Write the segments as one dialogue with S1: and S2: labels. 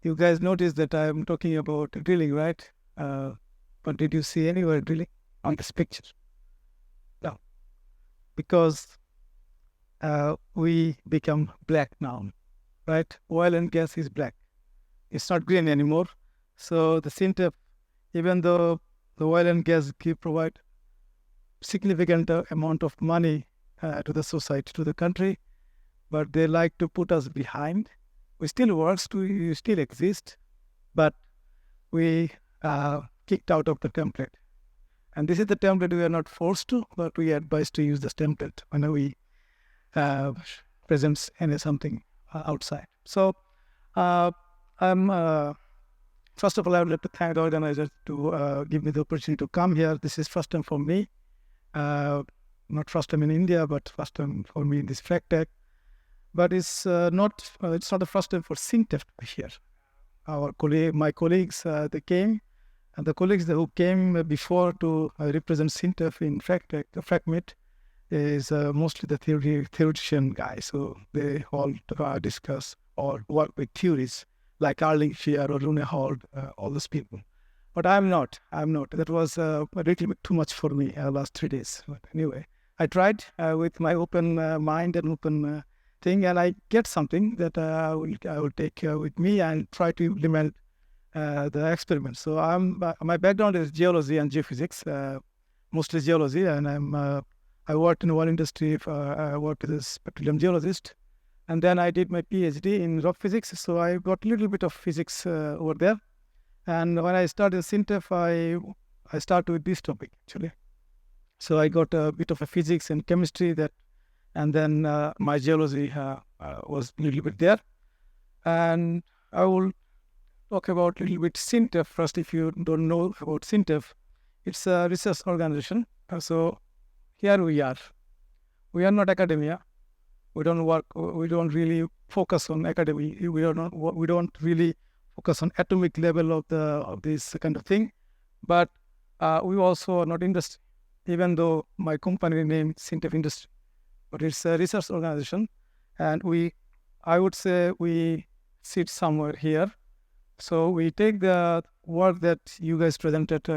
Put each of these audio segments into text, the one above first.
S1: You guys noticed that I'm talking about drilling, right? But did you see anywhere drilling on this picture? No, because we become black now, right? Oil and gas is black. It's not green anymore. So the SINTEF, even though the oil and gas provide significant amount of money to the society, to the country, but they like to put us behind. We still works, we still exist, but we kicked out of the template. And this is the template we are not forced to, but we are advised to use this template when we present something outside. So I'm first of all, I would like to thank the organizers to give me the opportunity to come here. This is first time for me, not first time in India, but first time for me in this FracTech. But it's not the first time for SINTEF to be here. My colleagues, they came, and the colleagues who came before to represent SINTEF in FracTech, the FracMeet, is mostly the theoretician guys. So they all discuss or work with theories like Arling Shear or Rune Hold, all those people. But I'm not. That was a little bit too much for me last 3 days. But anyway, I tried with my open mind and open thing, and I get something that I will take with me and try to implement the experiment. So my background is geology and geophysics, mostly geology, and I worked in oil industry. I worked as a petroleum geologist, and then I did my PhD in rock physics. So I got a little bit of physics over there. And when I started SINTEF, I started with this topic actually. So I got a bit of a physics and chemistry and then my geology was a little bit there. And I will talk about a little bit SINTEF first. If you don't know about SINTEF, it's a research organization. So here we are. We are not academia. We don't work. We don't really focus on academy. We don't really focus on atomic level of this kind of thing. But we also are not industry, even though my company name is SINTEF Industry. But it's a research organization, and I would say we sit somewhere here. So we take the work that you guys presented,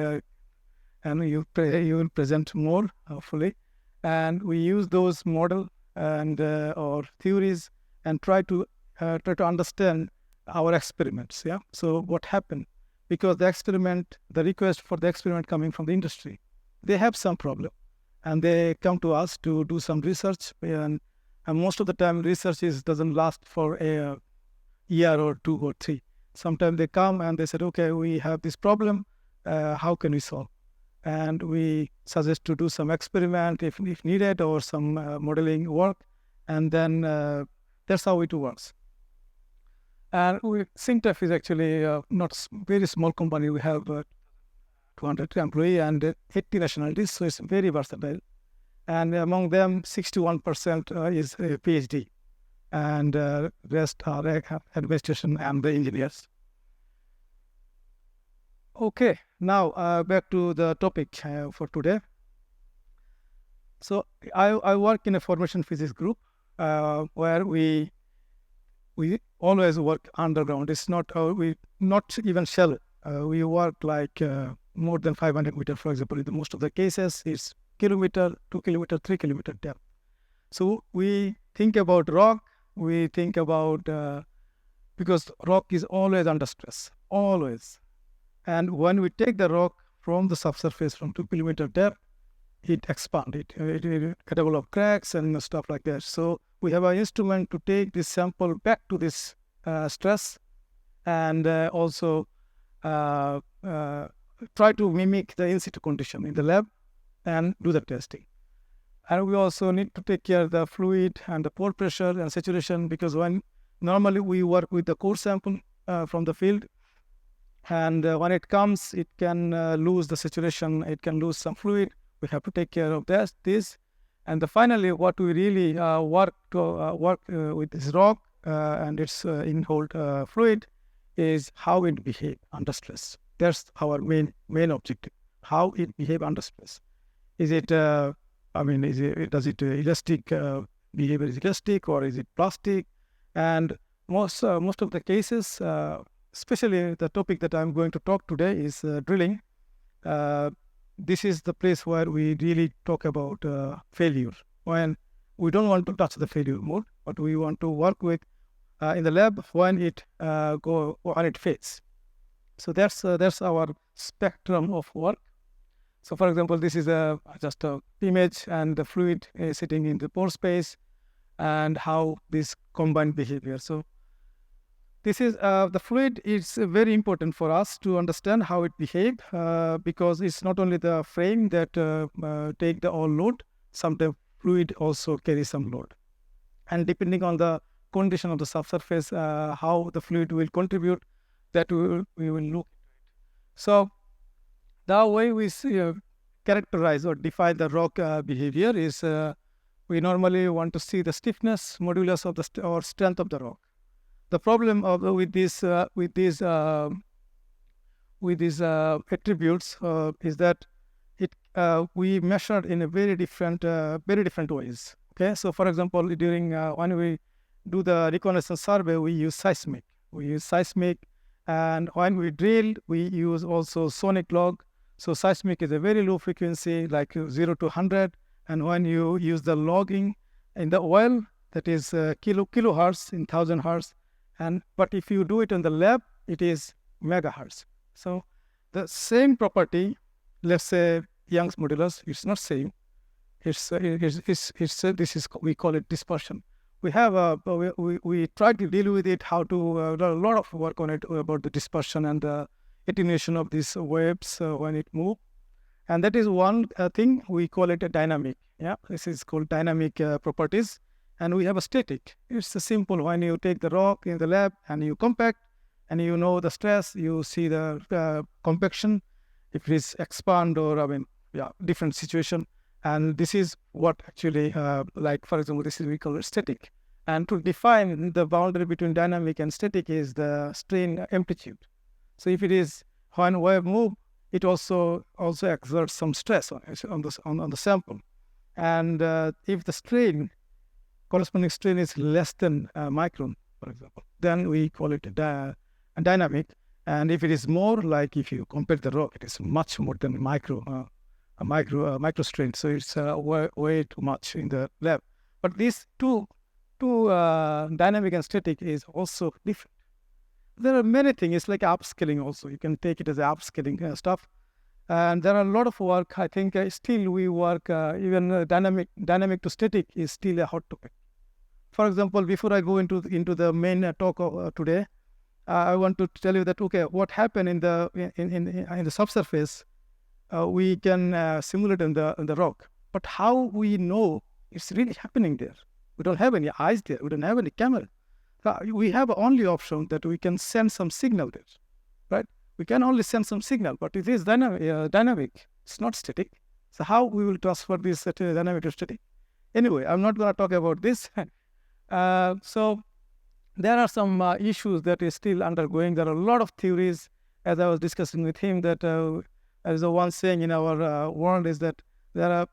S1: and you will present more, hopefully, and we use those model and or theories and try to understand our experiments. Yeah. So what happened? Because the request for the experiment coming from the industry, they have some problem. And they come to us to do some research, and most of the time research doesn't last for a year or 2 or 3. Sometimes they come and they said, okay, we have this problem, how can we solve? And we suggest to do some experiment if needed, or some modeling work, and then that's how it works. And SINTEF is actually not very small company. We have 200 employees and 80 nationalities, so it's very versatile. And among them, 61% is a PhD, and rest are administration and the engineers. Okay, now back to the topic for today. So I work in a formation physics group where we always work underground. It's not not even shallow. We work like more than 500 meters, for example. In most of the cases, it's kilometer, 2 kilometer, 3 kilometer depth. So we think about rock. We think about because rock is always under stress, always. And when we take the rock from the subsurface from 2 kilometer depth, it expands. It capable of cracks and stuff like that. So we have an instrument to take this sample back to this stress, and also try to mimic the in situ condition in the lab and do the testing. And we also need to take care of the fluid and the pore pressure and saturation, because when normally we work with the core sample from the field, and when it comes, it can lose the saturation, it can lose some fluid. We have to take care of this. And finally, what we really work with this rock and its in-hold fluid is how it behaves under stress. That's our main objective. How it behave under stress. Is it? Does it elastic behavior is elastic, or is it plastic? And most of the cases, especially the topic that I'm going to talk today is drilling. This is the place where we really talk about failure. When we don't want to touch the failure mode, but we want to work with in the lab when it fails. So that's our spectrum of work. So, for example, this is just a image, and the fluid is sitting in the pore space, and how this combined behavior. So, this is the fluid is very important for us to understand how it behaves, because it's not only the frame that take the all load. Sometimes fluid also carries some load, and depending on the condition of the subsurface, how the fluid will contribute, that we will look. So the way we characterize or define the rock behavior is we normally want to see the stiffness modulus of the or strength of the rock. The problem with these attributes is that we measure in a very different ways. Okay, so for example, during when we do the reconnaissance survey, we use seismic. And when we drill, we use also sonic log. So seismic is a very low frequency, like 0 to 100. And when you use the logging in the oil, that is kilohertz in 1000 hertz. But if you do it in the lab, it is megahertz. So the same property, let's say Young's modulus, it's not same. We call it dispersion. We have we try to deal with it, how to a lot of work on it about the dispersion and the attenuation of these waves when it move, and that is one thing we call it a dynamic. Yeah, this is called dynamic properties, and we have a static. It's a simple, when you take the rock in the lab and you compact, and you know the stress, you see the compaction, if it is expand or different situation. And this is what actually, like for example, this is we call it static. And to define the boundary between dynamic and static is the strain amplitude. So if it is when wave move, it also exerts some stress on the sample. And if the corresponding strain is less than a micron, for example, then we call it a dynamic. And if it is more, like if you compare the rock, it is much more than micro strain. So it's way too much in the lab. But these two dynamic and static is also different. There are many things. It's like upscaling also. You can take it as upscaling stuff. And there are a lot of work. I think still we work, even dynamic to static is still a hot topic. For example, before I go into the main talk of today, I want to tell you that, okay, what happened in the subsurface, we can simulate in the rock. But how we know it's really happening there? We don't have any eyes there. We don't have any camera. We have only option that we can send some signal there, right? We can only send some signal, but it is dynamic. It's not static. So how we will transfer this dynamic to static? Anyway, I'm not going to talk about this. So there are some issues that is still undergoing. There are a lot of theories, as I was discussing with him, that as the one saying in our world is that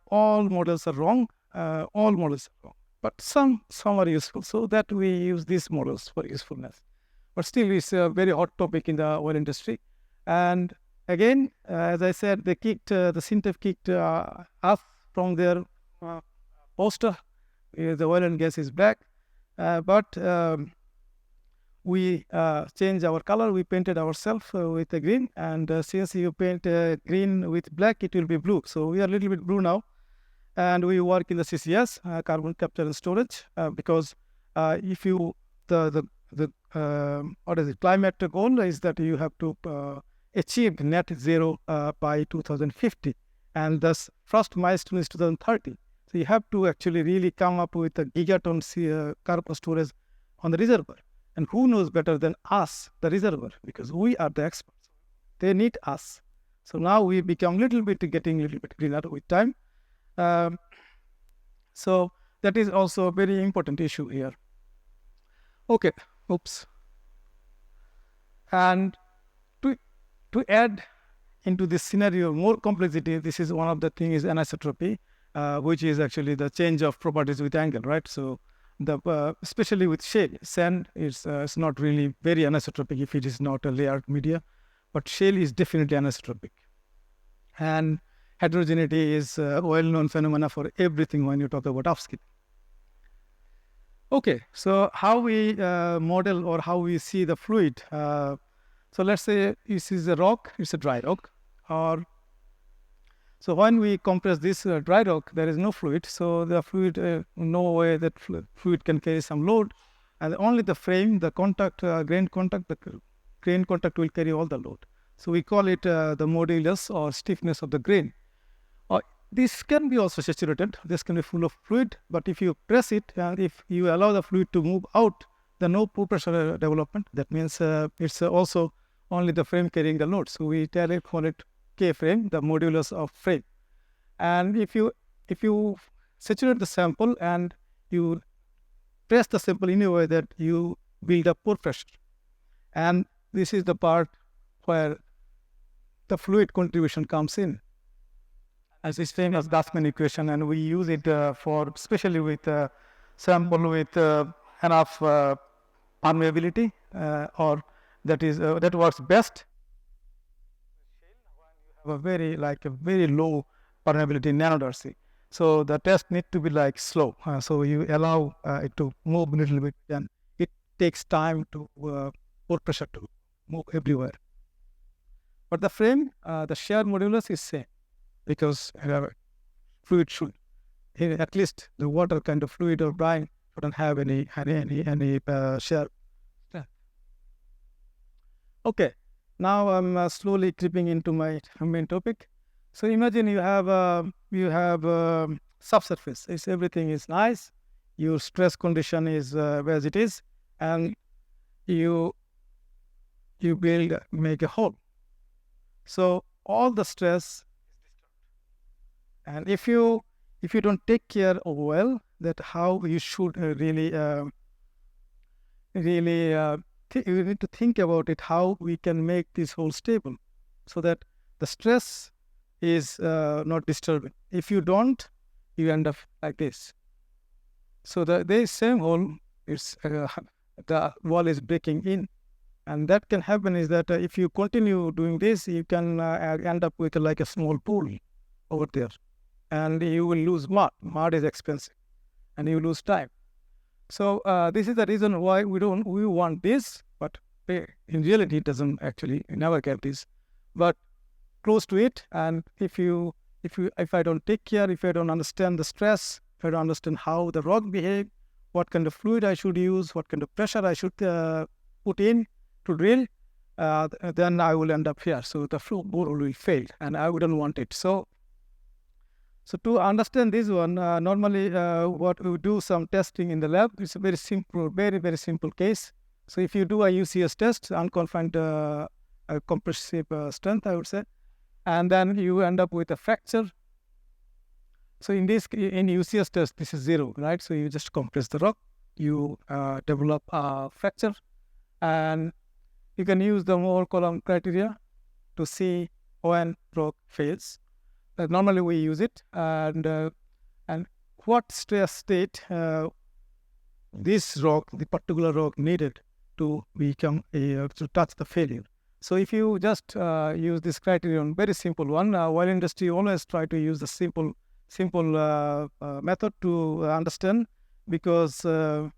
S1: all models are wrong. All models are wrong. But some are useful, so that we use these models for usefulness. But still, it's a very hot topic in the oil industry. And again, as I said, the SINTEF kicked us from their poster. The oil and gas is black, but we changed our color. We painted ourselves with the green, and since you paint green with black, it will be blue. So we are a little bit blue now. And we work in the CCS, carbon capture and storage, because if you climate goal is that you have to achieve net zero by 2050, and thus first milestone is 2030. So you have to actually really come up with a gigaton carbon storage on the reservoir. And who knows better than us, the reservoir, because we are the experts. They need us. So now we become getting a little bit greener with time. So that is also a very important issue here. Okay, oops. And to add into this scenario more complexity, this is one of the things is anisotropy, which is actually the change of properties with angle, right? So especially with shale, sand is not really very anisotropic if it is not a layered media, but shale is definitely anisotropic. And heterogeneity is a well-known phenomena for everything when you talk about upscaling. Okay, so how we model or how we see the fluid. So let's say this is a rock, it's a dry rock. So when we compress this dry rock, there is no fluid. So the fluid, no way that fluid can carry some load. And only the frame, the contact, grain contact, the grain contact will carry all the load. So we call it the modulus or stiffness of the grain. This can be also saturated. This can be full of fluid, but if you press it and if you allow the fluid to move out, then no pore pressure development. That means it's also only the frame carrying the load. So we call it K frame, the modulus of frame. And if you saturate the sample and you press the sample in a way that you build up pore pressure, and this is the part where the fluid contribution comes in. As is famous Gassman equation, and we use it for especially with sample with enough permeability, or that works best. Have a very low permeability nanodarcy. So the test need to be like slow. So you allow it to move a little bit, and it takes time to pore pressure to move everywhere. But the frame, the shear modulus is same, because fluid should, at least the water kind of fluid or brine shouldn't have any shear. Okay, now I'm slowly creeping into my main topic. So imagine you have subsurface. Everything is nice. Your stress condition is as it is, and you make a hole. So all the stress. And if you don't take care of well, that how you should you need to think about it, how we can make this hole stable, so that the stress is not disturbing. If you don't, you end up like this. So the same hole, it's the wall is breaking in, and that can happen is that if you continue doing this, you can end up with like a small pool over there. And you will lose mud. Mud is expensive, and you lose time. So this is the reason why we want this, but in reality it doesn't actually never get this, but close to it. And if I don't take care, if I don't understand the stress, if I don't understand how the rock behave, what kind of fluid I should use, what kind of pressure I should put in to drill, then I will end up here. So the flow bore will fail, and I wouldn't want it. So to understand this one, normally what we do some testing in the lab. It's a very simple, very simple case. So if you do a UCS test, unconfined compressive strength, I would say, and then you end up with a fracture. So in UCS test, this is 0, right? So you just compress the rock, you develop a fracture, and you can use the Mohr column criteria to see when rock fails. Normally we use it, and what stress state this rock, the particular rock, needed to become to touch the failure. So if you just use this criterion, very simple one, oil industry always try to use the simple method to understand, because I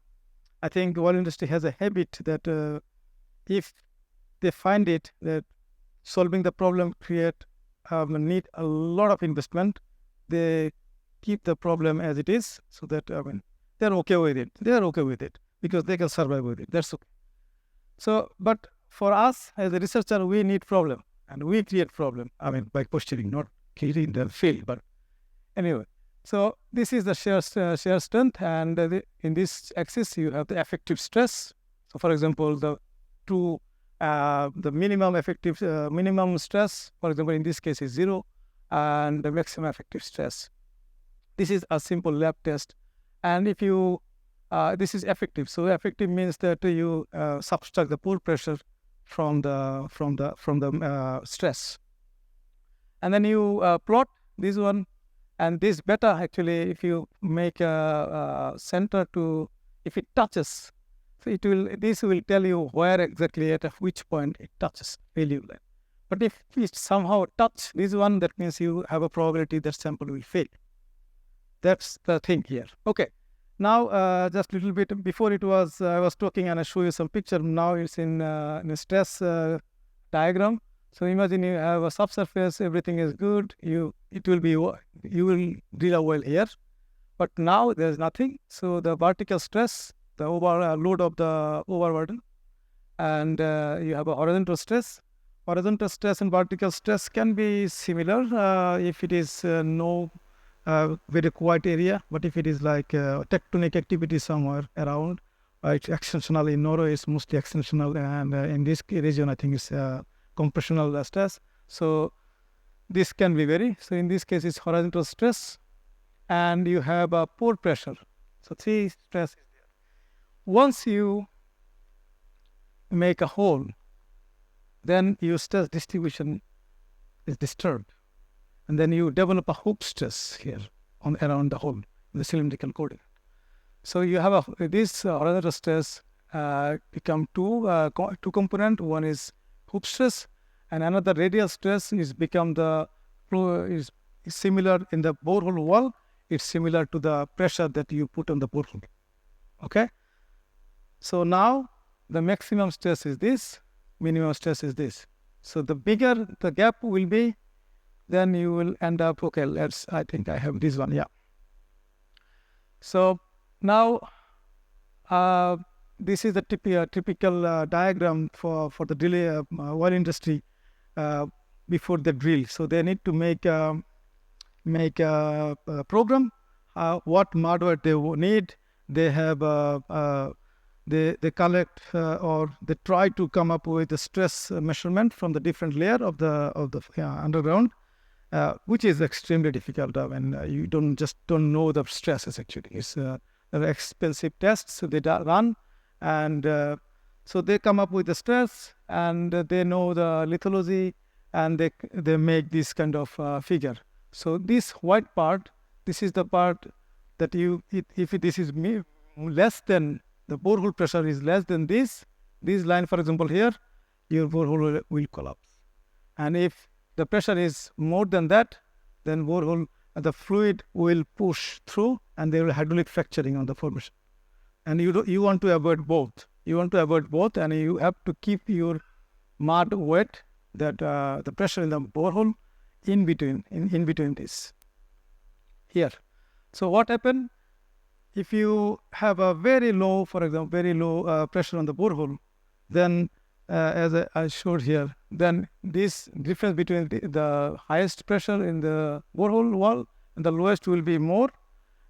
S1: think oil industry has a habit that if they find it that solving the problem need a lot of investment, they keep the problem as it is, so that they're okay with it. They are okay with it because they can survive with it. That's okay. So, but for us as a researcher, we need problem, and we create problem. By questioning, not creating the field. But anyway, so this is the shear strength, and in this axis you have the effective stress. So, for example, the minimum effective minimum stress, for example, in this case is 0, and the maximum effective stress. This is a simple lab test, and if you this is effective. So effective means that you subtract the pore pressure from the stress, and then you plot this one, and this beta actually, if you make a center to if it touches, so this will tell you where exactly at which point it touches failure line. But if it somehow touch this one, that means you have a probability that sample will fail. That's the thing here. Okay. Now, just a little bit before it was, I was talking and I show you some picture. Now it's in a stress diagram. So imagine you have a subsurface, everything is good. You will drill a well here, but now there's nothing. So the vertical stress, the load of the overburden, and you have a horizontal stress. Horizontal stress and vertical stress can be similar if it is no very quiet area, but if it is like tectonic activity somewhere around, it's extensional. In Norway it's mostly extensional, and in this region I think it's compressional stress. So this can be vary. So in this case it's horizontal stress, and you have a pore pressure. So 3 stress is there. Once you make a hole, then your stress distribution is disturbed, and then you develop a hoop stress here around the hole, the cylindrical coordinate. So you have this horizontal stress become two component. One is hoop stress, and another radial stress is become the flow is similar in the borehole wall. It's similar to the pressure that you put on the borehole. Okay. So now the maximum stress is this, minimum stress is this. So the bigger the gap will be, then you will end up, okay, I think I have this one, yeah. So now this is the typical diagram for the drill oil industry before the drill. So they need to make a program, what hardware they need. They have they collect or they try to come up with a stress measurement from the different layer of the underground, which is extremely difficult. You don't know the stresses actually. It's expensive tests so they run, and so they come up with the stress, and they know the lithology, and they make this kind of figure. So this white part, this is the part that if this is less than the borehole pressure is less than this line, for example, here, your borehole will collapse. And if the pressure is more than that, then borehole, the fluid will push through, and there will hydraulic fracturing on the formation. And you want to avoid both. You want to avoid both, and you have to keep your mud wet, that the pressure in the borehole in between this here. So what happens if you have a very low, for example, very low pressure on the borehole? Then as I showed here, then this difference between the highest pressure in the borehole wall and the lowest will be more,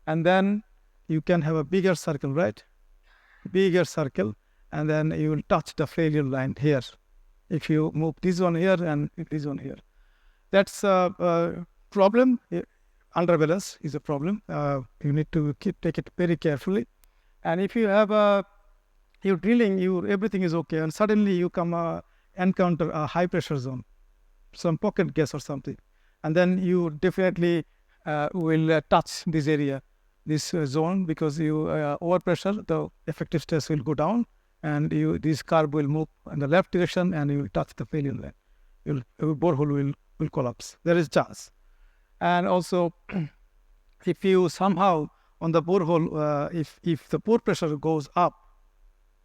S1: and then you can have a bigger circle, right? Bigger circle, and then you will touch the failure line here. If you move this one here and this one here, that's a problem. Underbalance is a problem. You need to take it very carefully. And if you have you're drilling, everything is okay, and suddenly you encounter a high pressure zone, some pocket gas or something, and then you definitely will touch this area, this zone, because you over pressure, the effective stress will go down, and this curve will move in the left direction, and you will touch the failure line. Your borehole will collapse. There is chance. And also, if you somehow on the borehole, if the pore pressure goes up,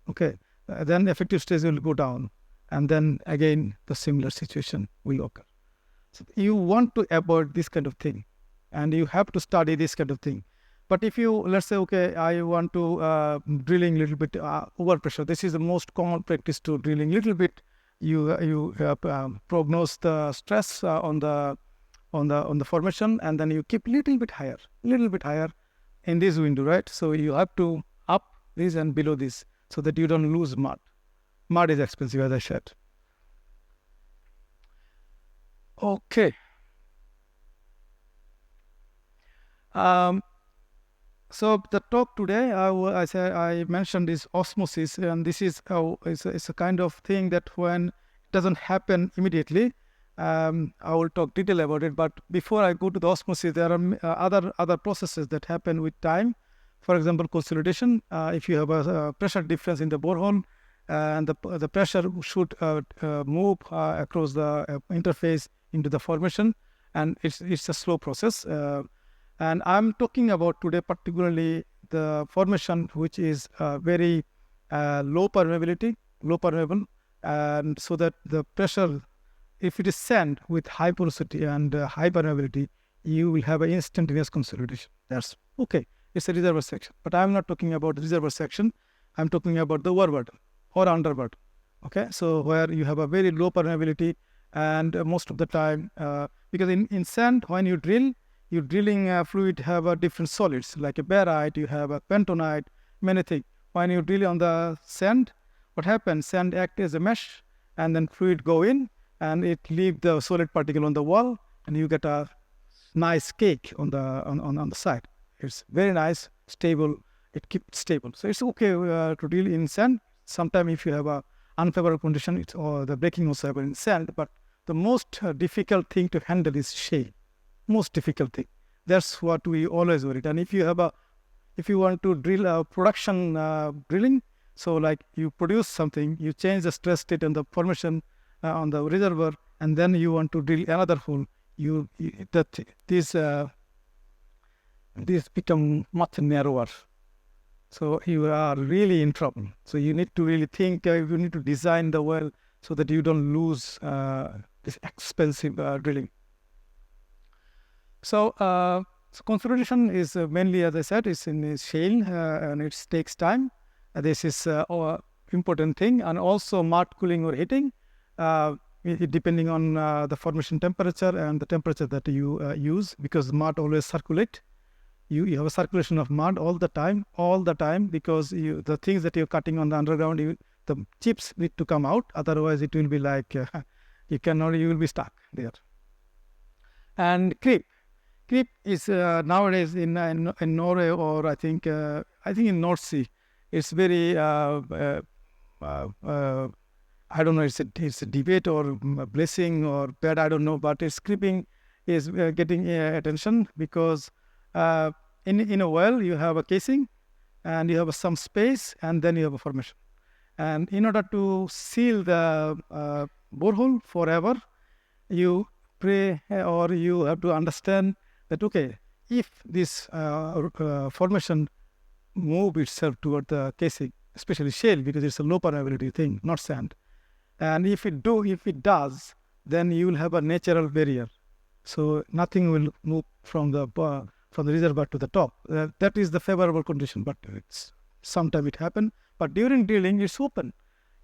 S1: okay, then effective stress will go down, and then again the similar situation will occur. So you want to avoid this kind of thing, and you have to study this kind of thing. But if you, let's say, okay, I want to drilling little bit over pressure. This is the most common practice to drilling little bit. You prognose the stress on the formation, and then you keep little bit higher in this window, right? So you have to up this and below this, so that you don't lose mud. Mud is expensive, as I said. Okay. So the talk today, I mentioned this osmosis, and this is it's a kind of thing that when it doesn't happen immediately, I will talk detail about it. But before I go to the osmosis, there are other processes that happen with time. For example, consolidation. If you have a pressure difference in the borehole, and the pressure should move across the interface into the formation, and it's a slow process. And I'm talking about today particularly the formation which is very low permeable, and so that the pressure, if it is sand with high porosity and high permeability, you will have an instantaneous consolidation. That's okay. It's a reservoir section. But I'm not talking about the reservoir section. I'm talking about the overburden or underburden. Okay, so where you have a very low permeability, and most of the time, because in sand, when you drill, your drilling fluid have different solids, like a barite, you have a pentonite, many things. When you drill on the sand, what happens? Sand act as a mesh, and then fluid go in, and it leave the solid particle on the wall, and you get a nice cake on the side. It's very nice, stable. It keeps stable. So it's okay to deal in sand. Sometimes if you have a unfavorable condition, it's or the breaking also happen in sand. But the most difficult thing to handle is shale. Most difficult thing. That's what we always worry. And if you want to drill a production drilling, so like you produce something, you change the stress state and the formation on the reservoir, and then you want to drill another hole, these become much narrower. So you are really in trouble. So you need to really think, you need to design the well so that you don't lose this expensive drilling. So consolidation is mainly, as I said, is in shale, and it takes time. This is important thing, and also mud cooling or heating, depending on the formation temperature and the temperature that you use, because mud always circulate. You have a circulation of mud all the time, because the things that you're cutting on the underground, the chips need to come out. Otherwise, it will be like you will be stuck there. And creep is nowadays in Norway, or I think in North Sea. It's very I don't know. It's a debate or a blessing or bad. I don't know. But creeping is getting attention because in a well you have a casing, and you have some space, and then you have a formation. And in order to seal the borehole forever, you pray, or you have to understand that, okay, if this formation move itself toward the casing, especially shale, because it's a low permeability thing, not sand. And if it does, then you will have a natural barrier. So nothing will move from the reservoir to the top. That is the favorable condition, but sometimes it happens. But during drilling, it's open.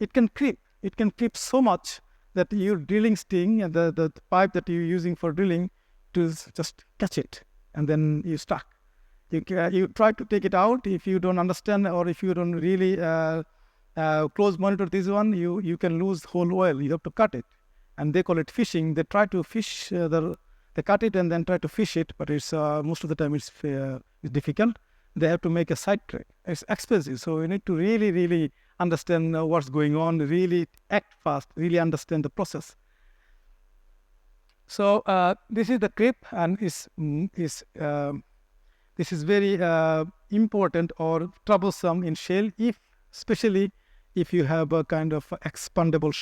S1: It can creep. It can creep so much that your drilling sting and the pipe that you're using for drilling to just catch it, and then you're stuck. You try to take it out. If you don't understand, or if you don't really close monitor this one, you can lose whole oil. You have to cut it, and they call it fishing. They try to fish they cut it and then try to fish it, but it's most of the time it's difficult. They have to make a side track. It's expensive, so you need to really understand what's going on, really act fast, really understand the process. So this is the creep, and this is very important or troublesome in shale, especially if you have a kind of expandable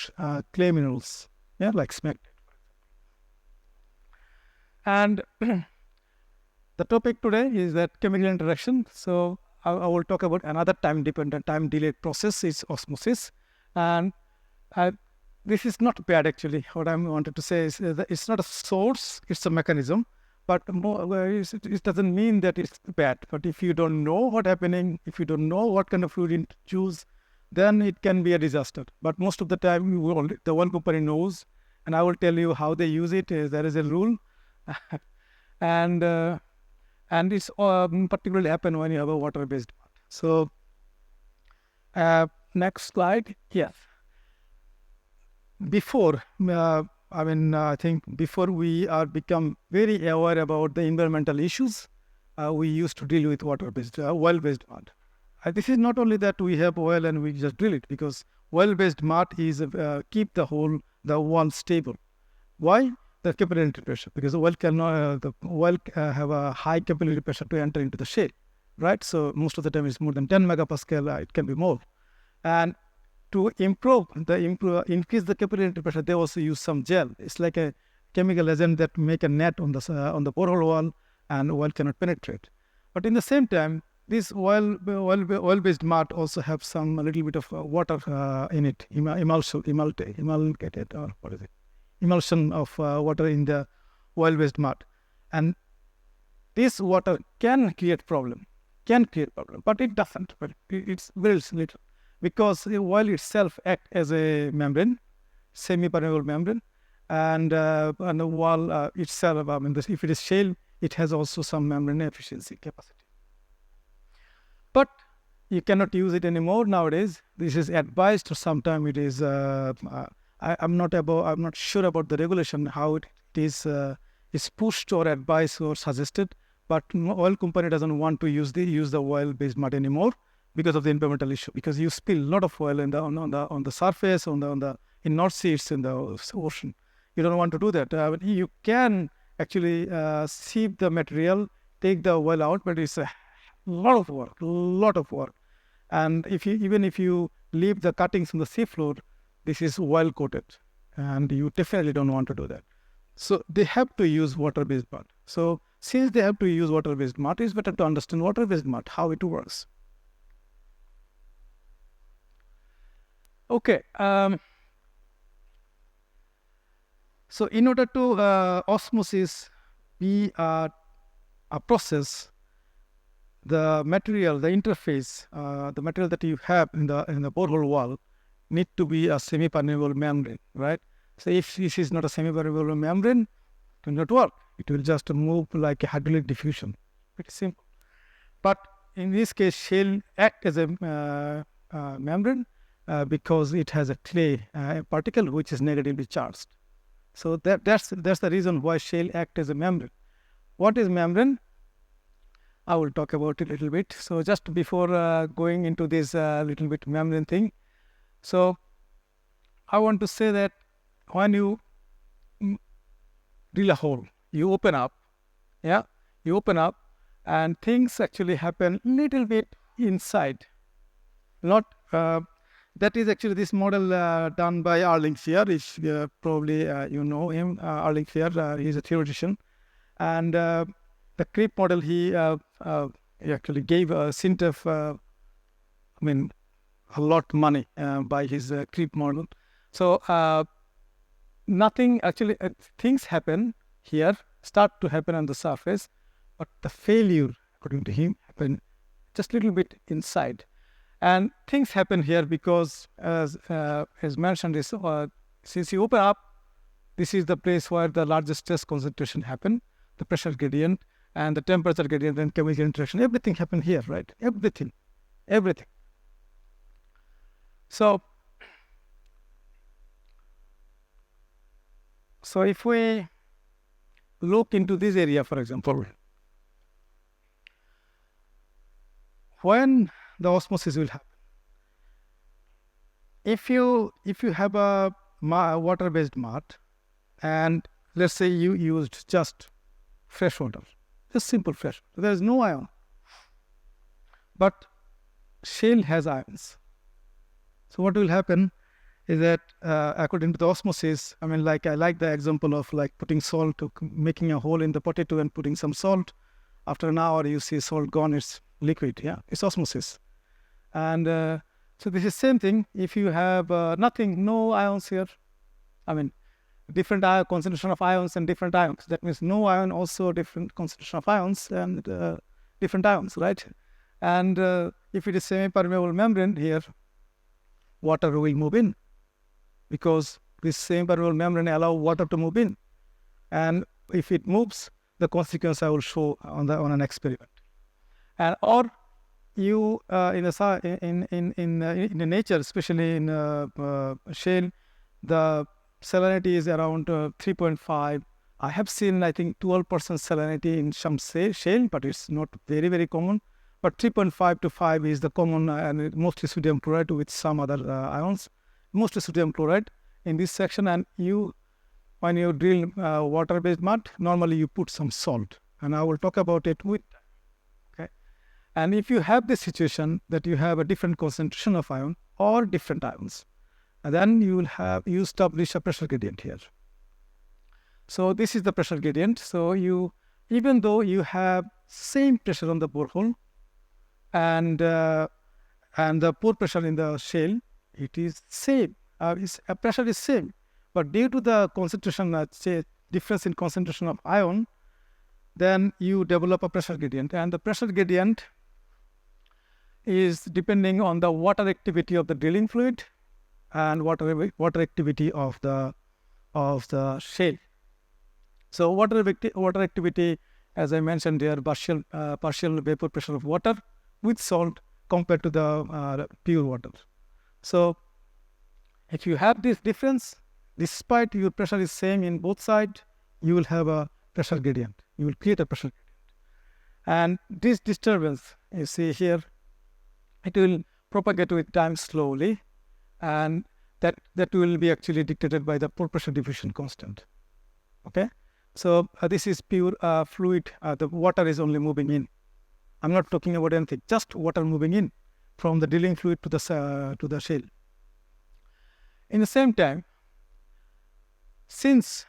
S1: clay minerals, like smegma. And the topic today is that chemical interaction. So I will talk about another time-dependent, time-delayed process is osmosis. And this is not bad, actually. What I wanted to say is that it's not a source, it's a mechanism. But it doesn't mean that it's bad. But if you don't know what's happening, if you don't know what kind of fluid to choose, then it can be a disaster. But most of the time, the one company knows, and I will tell you how they use it. There is a rule. And it's particularly happen when you have a water-based mud. So next slide. Yes. Before, I think before we are become very aware about the environmental issues, we used to deal with water-based, oil-based mud. This is not only that we have oil and we just drill it, because oil-based mud is keep the wall stable. Why? The capillary pressure, because the well cannot have a high capillary pressure to enter into the shale. right? So most of the time it's more than 10 megapascal. It can be more. And to increase the capillary pressure, they also use some gel. It's like a chemical agent that make a net on the borehole wall, and oil cannot penetrate. But in the same time, this oil-based mud also have some a little bit of water in it, emulgated, or what is it? Emulsion of water in the oil-based mud, and this water can create problem, but it doesn't. But it's very little, because the oil itself acts as a membrane, semi-permeable membrane, and the wall itself. I mean, if it is shale, it has also some membrane efficiency capacity. But you cannot use it anymore nowadays. This is advised, or sometimes it is. I'm not sure about the regulation how it is pushed or advised or suggested. But oil company doesn't want to use the oil-based mud anymore because of the environmental issue. Because you spill a lot of oil on the surface, in North Sea, it's in the ocean. You don't want to do that. You can actually sieve the material, take the oil out, but it's a lot of work. And even if you leave the cuttings on the seafloor, this is oil coated, and you definitely don't want to do that. So they have to use water-based mud. So since they have to use water-based mud, it's better to understand water-based mud, how it works. Okay. So in order to osmosis be a process, the material, the interface, the material that you have in the borehole wall need to be a semi-permeable membrane, right? So if this is not a semi-permeable membrane, it will not work. It will just move like a hydraulic diffusion. Pretty simple. But in this case, shale act as a membrane because it has a clay particle which is negatively charged. So that's the reason why shale act as a membrane. What is membrane? I will talk about it a little bit. So just before going into this little bit membrane thing, so I want to say that when you drill a hole, you open up, and things actually happen little bit inside. Not that is actually this model done by Erling Fehr. If probably you know him, Erling Fehr. He's a theoretician, and the creep model he actually gave Sintef, a lot money by his creep model. So nothing actually, things happen here, start to happen on the surface, but the failure, according to him, happen just a little bit inside. And things happen here because, as mentioned, is since you open up, this is the place where the largest stress concentration happen, the pressure gradient and the temperature gradient and chemical interaction. Everything happen here, right? Everything. So if we look into this area, for example, when the osmosis will happen, if you have a water-based mud, and let's say you used just fresh water, just simple fresh water, there is no ion, but shale has ions. So what will happen is that according to the osmosis, I like the example of like putting salt, making a hole in the potato and putting some salt. After an hour, you see salt gone, it's liquid. Yeah, it's osmosis. And so this is same thing. If you have nothing, no ions here, different concentration of ions and different ions. That means no ion, also different concentration of ions and different ions, right? And if it is semi-permeable membrane here, water will move in, because this semi-permeable membrane allow water to move in. And if it moves, the consequence I will show on an experiment. And or you in the nature, especially in shale, the salinity is around 3.5. I have seen, I think, 12% salinity in some shale, but it's not very, very common. But 3.5 to 5 is the common, and mostly sodium chloride with some other ions. Mostly sodium chloride in this section. And when you drill water-based mud, normally you put some salt, and I will talk about it with. Okay, And if you have this situation that you have a different concentration of ion or different ions, and then you will establish a pressure gradient here. So this is the pressure gradient. So even though you have same pressure on the borehole and the pore pressure in the shale, it is same. Pressure is same, but due to the concentration, difference in concentration of ion, then you develop a pressure gradient, and the pressure gradient is depending on the water activity of the drilling fluid and water activity of the shale. So water activity, as I mentioned here, partial vapor pressure of water with salt compared to the pure water. So if you have this difference, despite your pressure is same in both sides, you will have a pressure gradient. You will create a pressure gradient. And this disturbance, you see here, it will propagate with time slowly, and that will be actually dictated by the pore pressure diffusion constant. Okay, so this is pure fluid. The water is only moving in. I'm not talking about anything, just water moving in from the drilling fluid to the shale. In the same time, since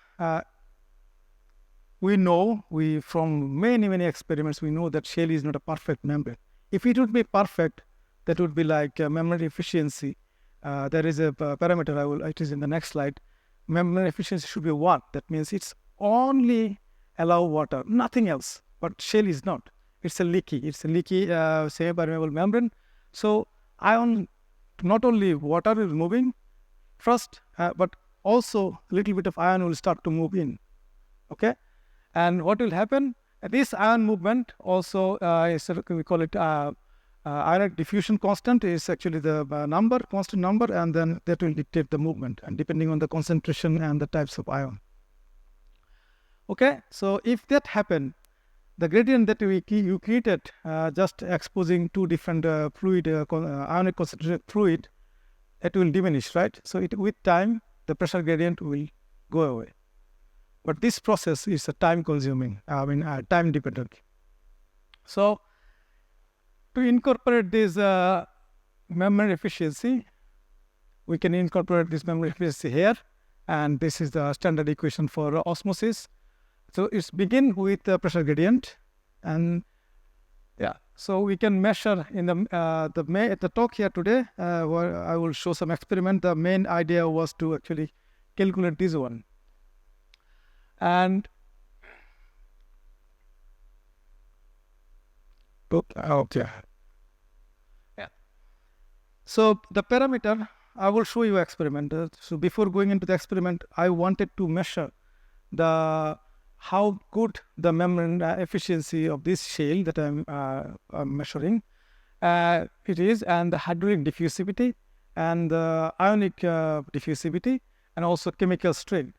S1: we from many experiments, we know that shale is not a perfect membrane. If it would be perfect, that would be like membrane efficiency. There is a parameter, it is in the next slide. Membrane efficiency should be 1. That means it's only allow water, nothing else. But shale is not. It's a leaky semi-permeable membrane. So ion, not only water is moving first, but also a little bit of ion will start to move in. Okay, and what will happen? This ion movement also we call it ionic diffusion constant is actually the constant number, and then that will dictate the movement, and depending on the concentration and the types of ion. Okay, so if that happen, the gradient that you created just exposing two different ionic concentrated fluid, it will diminish, right? So with time, the pressure gradient will go away. But this process is time consuming, time dependent. So to incorporate this membrane efficiency, we can incorporate this membrane efficiency here, and this is the standard equation for osmosis. So it's begin with the pressure gradient, and so we can measure in at the talk here today, where I will show some experiment. The main idea was to actually calculate this one. And okay, so the parameter, I will show you experiment. So before going into the experiment, I wanted to measure how good the membrane efficiency of this shale that I'm measuring it is, and the hydraulic diffusivity and the ionic diffusivity, and also chemical strain.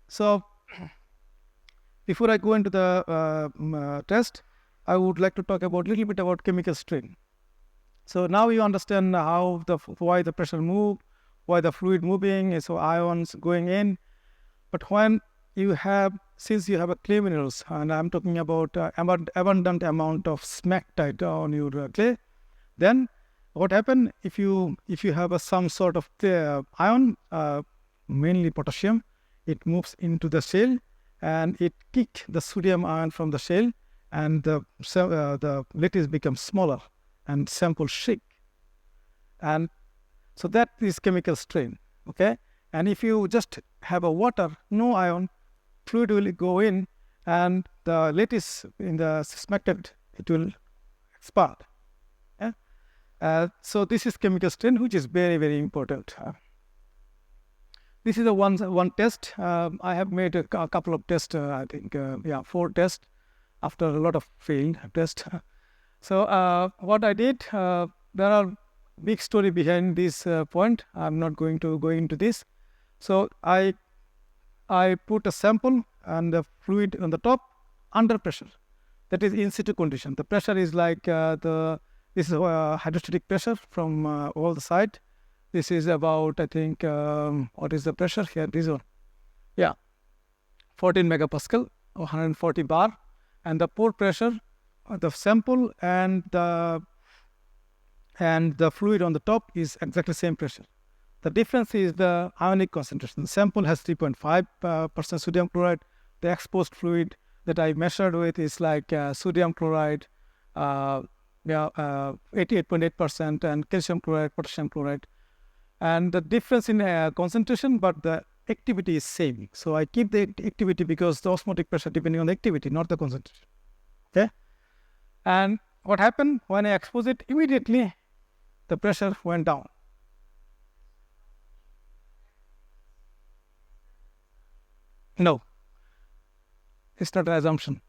S1: So before I go into the test, I would like to talk about a little bit about chemical strain. So now you understand why the pressure move, why the fluid moving, so ions going in. But when since you have a clay minerals, and I'm talking about abundant amount of smectite on your clay, then what happen if you have some sort of ion, mainly potassium, it moves into the shale and it kick the sodium ion from the shale, and the lattice becomes smaller and sample shrink, and so that is chemical strain. Okay, and if you just have a water, no ion, fluid will go in, and the lattice in the smectite, it will expand. So this is chemical strain, which is very important. This is one test. I have made a couple of tests. I think 4 tests after a lot of failed tests. So what I did, there are big story behind this point. I'm not going to go into this. So I put a sample and the fluid on the top under pressure. That is in situ condition. The pressure is like this is hydrostatic pressure from all the side. This is about, I think, what is the pressure here? This one. 14 megapascal or 140 bar. And the pore pressure the sample and the fluid on the top is exactly same pressure. The difference is the ionic concentration. The sample has 3.5% sodium chloride. The exposed fluid that I measured with is like sodium chloride, 88.8%, and calcium chloride, potassium chloride. And the difference in concentration, but the activity is same. So I keep the activity because the osmotic pressure depending on the activity, not the concentration. Okay. And what happened when I expose it? Immediately, the pressure went down. No, it's not an assumption.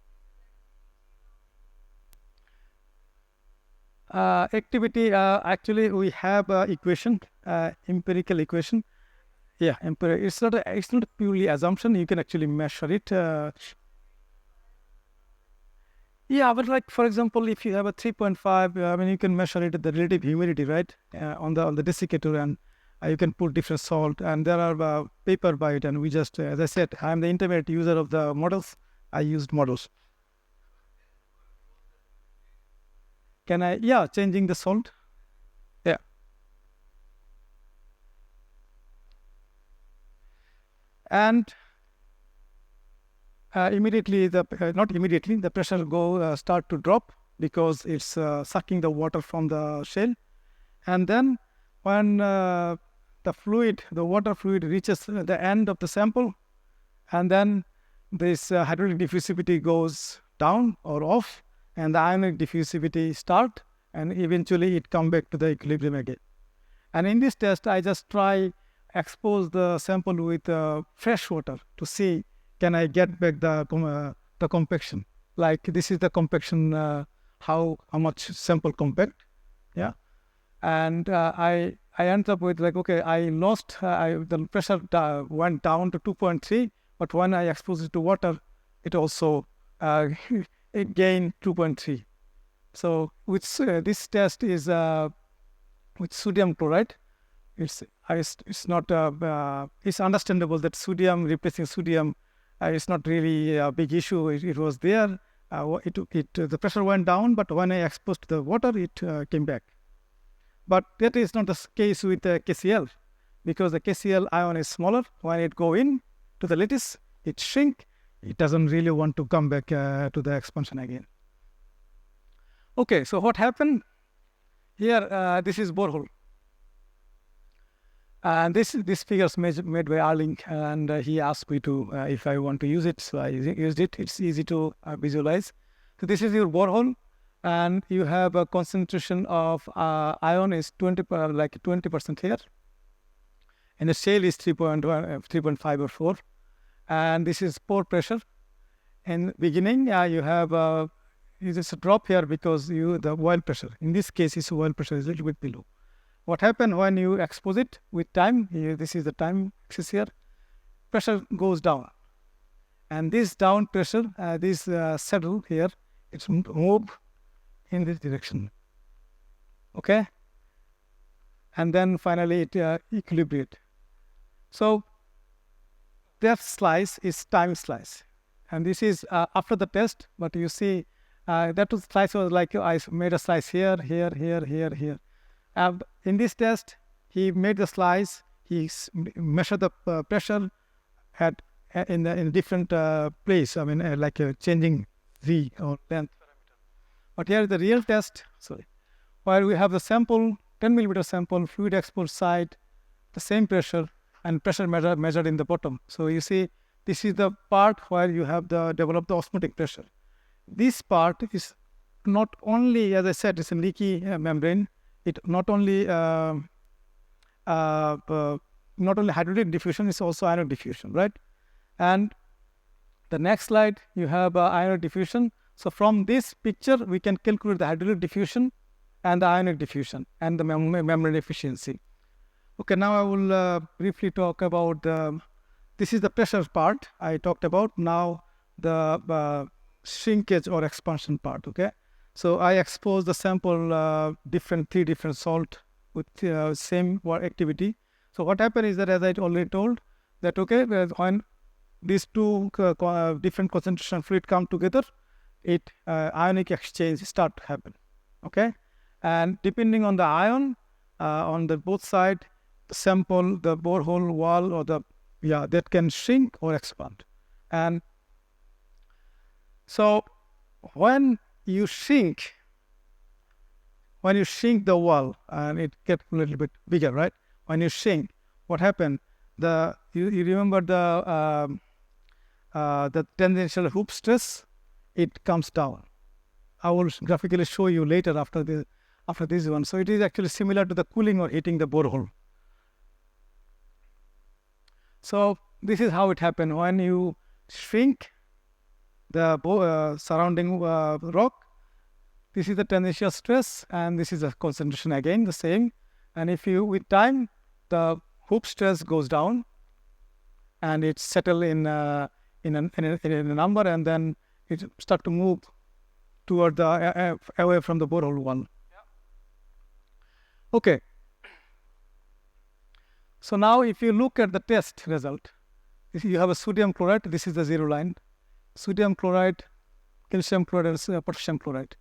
S1: Activity, actually, we have equation, empirical equation. Yeah, it's not purely assumption. You can actually measure it. Yeah, but like for example, if you have a 3.5, I mean, you can measure it at the relative humidity, right? On the desiccator, and you can put different salt, and there are paper by it. And we just, as I said, I'm the intermediate user of the models. I used models. Can I? Yeah, changing the salt. Yeah. And immediately not immediately, the pressure start to drop because it's sucking the water from the shale. And then when the water fluid reaches the end of the sample, and then this hydraulic diffusivity goes down or off, and the ionic diffusivity start, and eventually it come back to the equilibrium again. And in this test, I just expose the sample with fresh water to see can I get back the compaction. Like this is the compaction, how much sample compact, yeah. And I end up with like, okay, I lost, the pressure went down to 2.3, but when I expose it to water, it also it gained 2.3. So with this test is with sodium chloride. It's not it's understandable that sodium replacing sodium is not really a big issue. It was there. The pressure went down, but when I exposed the water, it came back. But that is not the case with the KCl, because the KCl ion is smaller. When it go in to the lattice, it shrink. It doesn't really want to come back to the expansion again. Okay, so what happened here? This is borehole. And this figure is made by Arling, and he asked me to if I want to use it, so I used it. It's easy to visualize. So this is your borehole, and you have a concentration of ion is 20% here, and the shale is 3.5 or 4, and this is pore pressure. In beginning, you have just a drop here because the oil pressure. In this case, oil pressure is a little bit below. What happened when you expose it with time? This is the time axis here. Pressure goes down, and this down pressure, this saddle here, it's move in this direction. Okay, and then finally it equilibrate. So that slice is time slice, and this is after the test. But you see, that slice was like I made a slice here, here, here, here, here. In this test, he made the slice. He measured the pressure in a different place. I mean, like changing z or length parameter. But here is the real test. Sorry, where we have the sample, 10 millimeter sample, fluid exposed side, the same pressure, and pressure measured in the bottom. So you see, this is the part where you have developed the osmotic pressure. This part is not only, as I said, it's a leaky membrane. It not only hydraulic diffusion, it's also ionic diffusion, right? And the next slide, you have ionic diffusion. So from this picture, we can calculate the hydraulic diffusion and the ionic diffusion and the membrane efficiency. Okay, now I will briefly talk about this is the pressure part I talked about. Now the shrinkage or expansion part. Okay. So I expose the sample three different salt with same activity. So what happened is that, as I already told, that okay, when these two different concentration fluid come together, ionic exchange start to happen. Okay, and depending on the ion on the both side, the sample, the borehole wall, or that can shrink or expand. And so when you shrink the wall, and it gets a little bit bigger, right? When you shrink, what happened? You remember the tangential hoop stress? It comes down. I will graphically show you later after this one. So it is actually similar to the cooling or heating the borehole. So this is how it happened. When you shrink the surrounding rock, this is the tangential stress, and this is the concentration, again the same. And if you, with time, the hoop stress goes down, and it settle in a number, and then it start to move toward the away from the borehole wall. Okay. So now if you look at the test result, you have a sodium chloride. This is the zero line. Sodium chloride, calcium chloride, potassium chloride.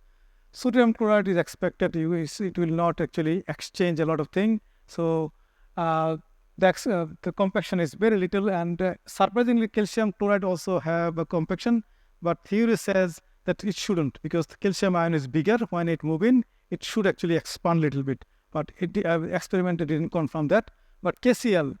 S1: Sodium chloride is expected it will not actually exchange a lot of things. So the compaction is very little, and surprisingly calcium chloride also have a compaction, but theory says that it shouldn't, because the calcium ion is bigger. When it move in, it should actually expand a little bit, but experiment didn't confirm that. But KCl,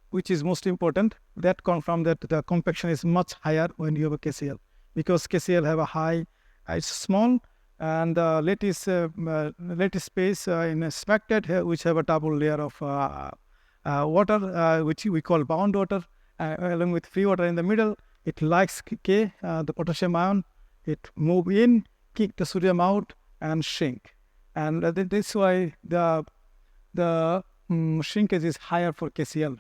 S1: which is most important, that confirmed that the compaction is much higher when you have a KCl, because KCl have a high, it's small, and the lattice space in a spectate, which have a double layer of water, which we call bound water, along with free water in the middle. It likes K, the potassium ion. It move in, kick the sodium out, and shrink. And this is why the shrinkage is higher for KCl.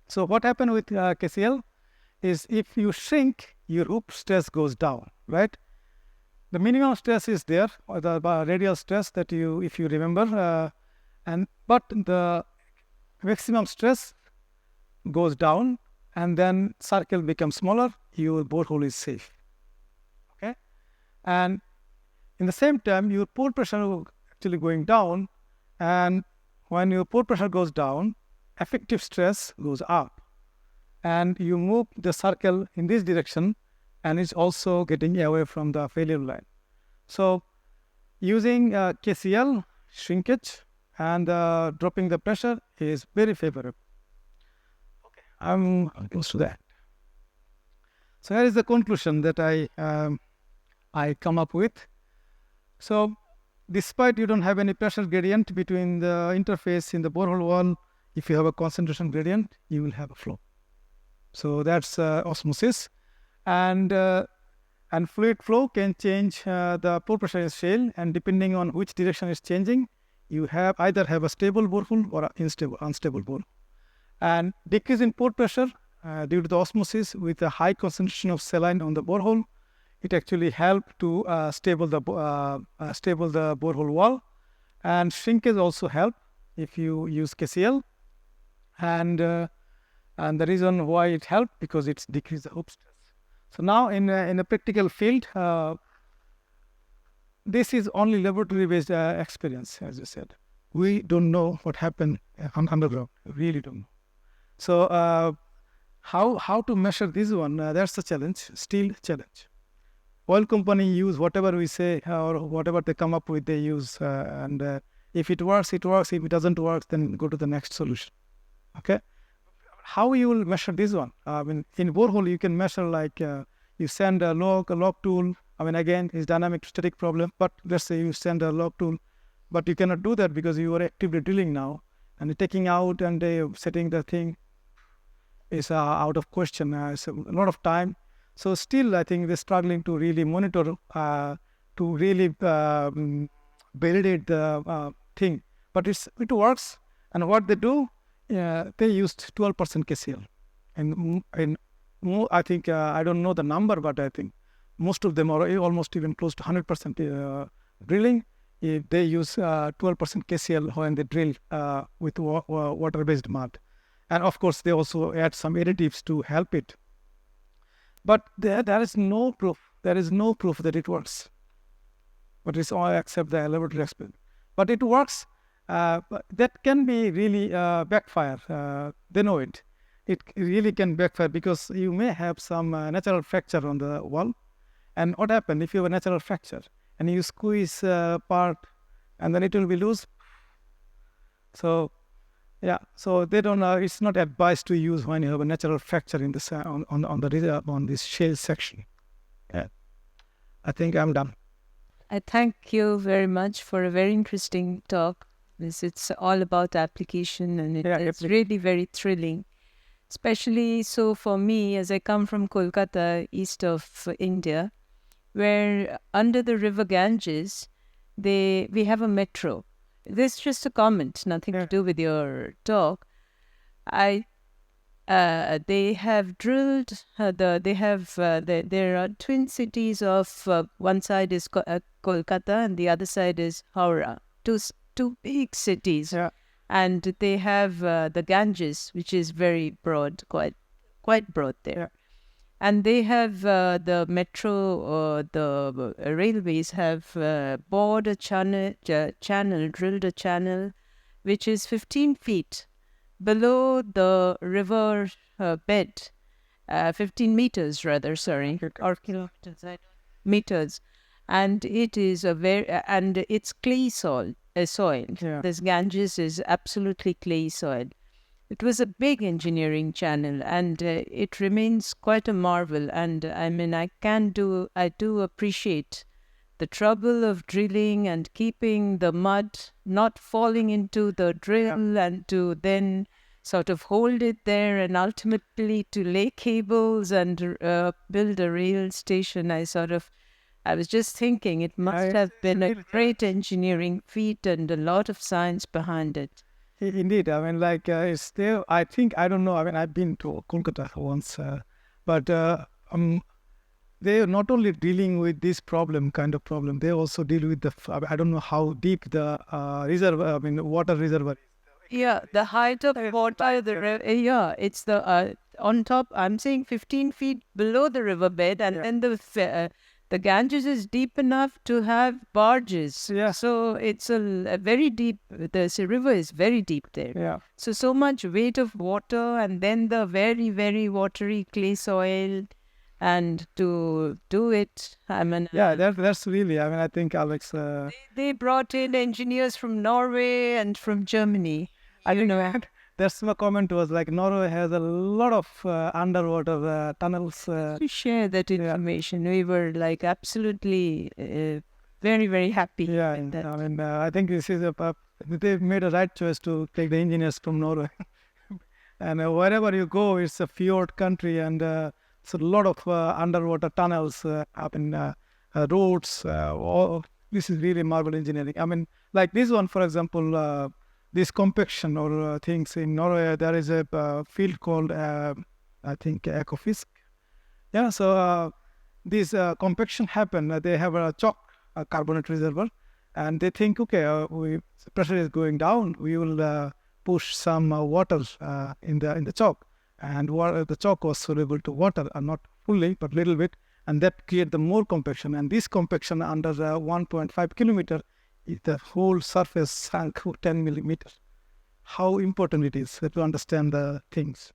S1: So what happened with KCl is, if you shrink, your hoop stress goes down, right? The minimum stress is there, or the radial stress that if you remember, but the maximum stress goes down, and then circle becomes smaller. Your borehole is safe. Okay, and in the same time, your pore pressure is actually going down, and when your pore pressure goes down, effective stress goes up, and you move the circle in this direction, and it's also getting away from the failure line. So using KCl shrinkage and dropping the pressure is very favorable. Okay, I'm close to that. So here is the conclusion that I come up with. So despite you don't have any pressure gradient between the interface in the borehole wall, if you have a concentration gradient, you will have a flow. So that's osmosis, and fluid flow can change the pore pressure in shale, and depending on which direction is changing, you either have a stable borehole or unstable borehole. And decrease in pore pressure due to the osmosis with a high concentration of saline on the borehole, it actually helps to stable the borehole wall. And shrinkage also help if you use KCl, and the reason why it helps, because it's decrease the hoop stress. So now in a practical field, this is only laboratory based experience. As you said, we don't know what happened underground. We really don't know. So how to measure this one? That's the challenge, still challenge. Oil company use whatever we say, or whatever they come up with, they use, and if it works, it works. If it doesn't work, then go to the next solution. Okay, how you will measure this one? In borehole, you can measure like you send a log tool. Again, it's dynamic static problem, but let's say you send a log tool, but you cannot do that because you are actively drilling now, and taking out and setting the thing is out of question. It's a lot of time. So still, I think they're struggling to really monitor, to really validate the thing. But it works. And what they do, they used 12% KCl. And I think, I don't know the number, but I think most of them are almost even close to 100% drilling. If they use 12% KCl when they drill with water-based mud. And of course, they also add some additives to help it. But there is no proof there is no proof that it works. But it's all except the laboratory experiment. But it works. But that can be really backfire. They know it. It really can backfire because you may have some natural fracture on the wall. And what happens if you have a natural fracture and you squeeze part and then it will be loose? So, yeah. So they don't. It's not advised to use when you have a natural fracture in the on this shale section. Yeah. I think I'm done.
S2: I thank you very much for a very interesting talk. It's all about application, and it's really very thrilling. Especially so for me, as I come from Kolkata, east of India, where under the river Ganges, we have a metro. This is just a comment, nothing to do with your talk. They have drilled there are twin cities of one side is Kolkata and the other side is Howrah. Two big cities, and they have the Ganges, which is very broad, quite broad there. And they have the metro, the railways have bored a drilled a channel, which is 15 feet below the river bed, 15 meters rather, sorry, or kilometers, meters. And it is and it's clay soil. This Ganges is absolutely clay soil. It was a big engineering channel, and it remains quite a marvel. And I mean, I do appreciate the trouble of drilling and keeping the mud not falling into the drill, and to then sort of hold it there, and ultimately to lay cables and build a rail station. I was just thinking it must have been a great engineering feat and a lot of science behind it.
S1: Indeed, I mean, like it's there. I think I don't know. I mean, I've been to Kolkata once, but they are not only dealing with this kind of problem. They also deal with I don't know how deep the water reservoir is.
S2: Yeah, the height of water, it's the on top. I'm saying 15 feet below the riverbed, and then the Ganges is deep enough to have barges.
S1: Yeah.
S2: So it's a very deep. The river is very deep there.
S1: Yeah.
S2: So much weight of water, and then the very, very watery clay soil, and to do it, I mean.
S1: Yeah, that's really. I mean, I think Alex.
S2: They brought in engineers from Norway and from Germany. I don't know.
S1: That's my comment was like Norway has a lot of underwater tunnels.
S2: To share that information, we were like absolutely very, very happy.
S1: Yeah,
S2: with that.
S1: I mean, I think this is they've made a right choice to take the engineers from Norway. And wherever you go, it's a fjord country, and it's a lot of underwater tunnels up in roads. This is really marvel engineering. I mean, like this one, for example. This compaction or things in Norway, there is a field called, I think, Ekofisk. Yeah, so this compaction happen. They have a chalk carbonate reservoir, and they think, okay, the pressure is going down. We will push some water in the chalk, and the chalk was soluble to water, not fully, but little bit, and that create the more compaction. And this compaction under 1.5 kilometer. The whole surface sank 10 millimeters. How important it is to understand the things.